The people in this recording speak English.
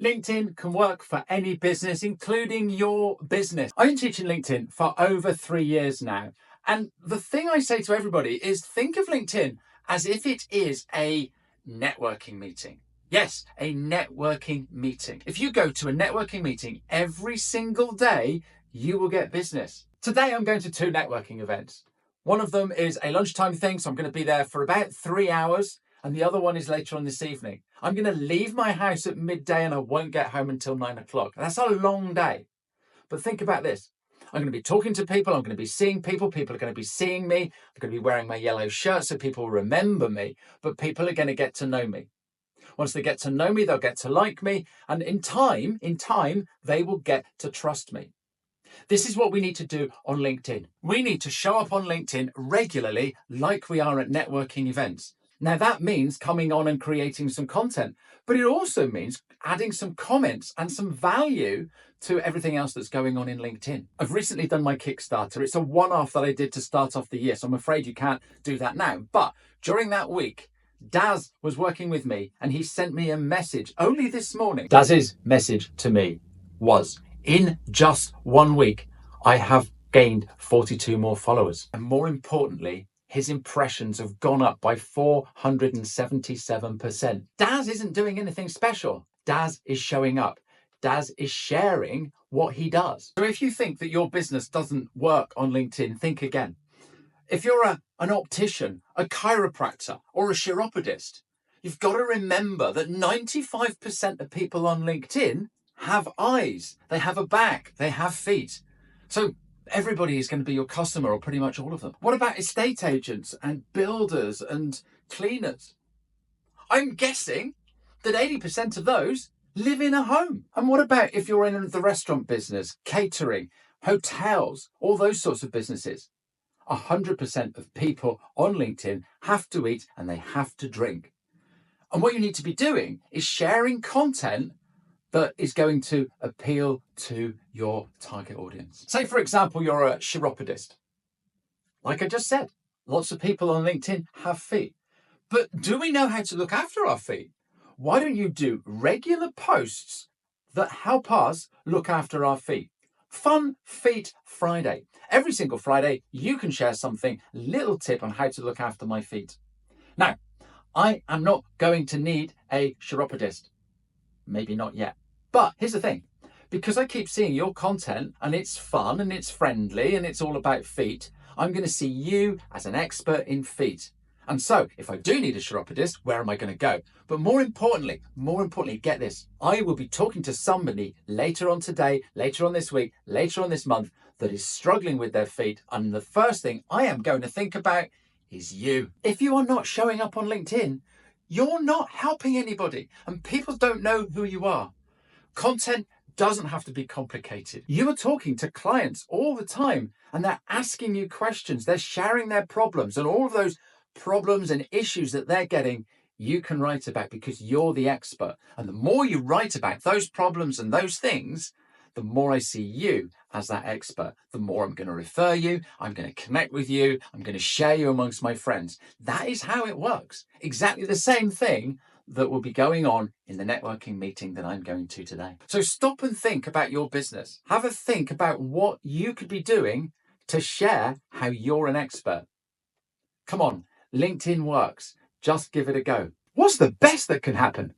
LinkedIn can work for any business, including your business. I've been teaching LinkedIn for over 3 years now. And the thing I say to everybody is think of LinkedIn as if it is a networking meeting. Yes, a networking meeting. If you go to a networking meeting every single day, you will get business. Today, I'm going to 2 networking events. One of them is a lunchtime thing, so I'm going to be there for about 3 hours. And the other one is later on this evening. I'm going to leave my house at midday and I won't get home until 9 o'clock. That's a long day. But think about this. I'm going to be talking to people. I'm going to be seeing people. People are going to be seeing me. I'm going to be wearing my yellow shirt so people remember me. But people are going to get to know me. Once they get to know me, they'll get to like me. And in time, they will get to trust me. This is what we need to do on LinkedIn. We need to show up on LinkedIn regularly like we are at networking events. Now that means coming on and creating some content, but it also means adding some comments and some value to everything else that's going on in LinkedIn. I've recently done my Kickstarter. It's a one-off that I did to start off the year, so I'm afraid you can't do that now. But during that week, Daz was working with me and he sent me a message only this morning. Daz's message to me was, in just 1 week, I have gained 42 more followers. And more importantly, his impressions have gone up by 477%. Daz isn't doing anything special. Daz is showing up. Daz is sharing what he does. So if you think that your business doesn't work on LinkedIn, think again. If you're an optician, a chiropractor, or a chiropodist, you've got to remember that 95% of people on LinkedIn have eyes, they have a back, they have feet. So everybody is going to be your customer, or pretty much all of them. What about estate agents and builders and cleaners? I'm guessing that 80% of those live in a home. And what about if you're in the restaurant business, catering, hotels, all those sorts of businesses? 100% of people on LinkedIn have to eat and they have to drink. And what you need to be doing is sharing content that is going to appeal to your target audience. Say, for example, you're a chiropodist. Like I just said, lots of people on LinkedIn have feet. But do we know how to look after our feet? Why don't you do regular posts that help us look after our feet? Fun Feet Friday. Every single Friday, you can share something, little tip on how to look after my feet. Now, I am not going to need a chiropodist. Maybe not yet. But here's the thing, because I keep seeing your content and it's fun and it's friendly and it's all about feet, I'm going to see you as an expert in feet. And so if I do need a chiropodist, where am I going to go? But more importantly, get this. I will be talking to somebody later on today, later on this week, later on this month that is struggling with their feet. And the first thing I am going to think about is you. If you are not showing up on LinkedIn, you're not helping anybody and people don't know who you are. Content doesn't have to be complicated. You are talking to clients all the time and they're asking you questions. They're sharing their problems, and all of those problems and issues that they're getting, you can write about because you're the expert. And the more you write about those problems and those things, the more I see you as that expert, the more I'm going to refer you, I'm going to connect with you, I'm going to share you amongst my friends. That is how it works. Exactly the same thing that will be going on in the networking meeting that I'm going to today. So stop and think about your business. Have a think about what you could be doing to share how you're an expert. Come on, LinkedIn works. Just give it a go. What's the best that can happen?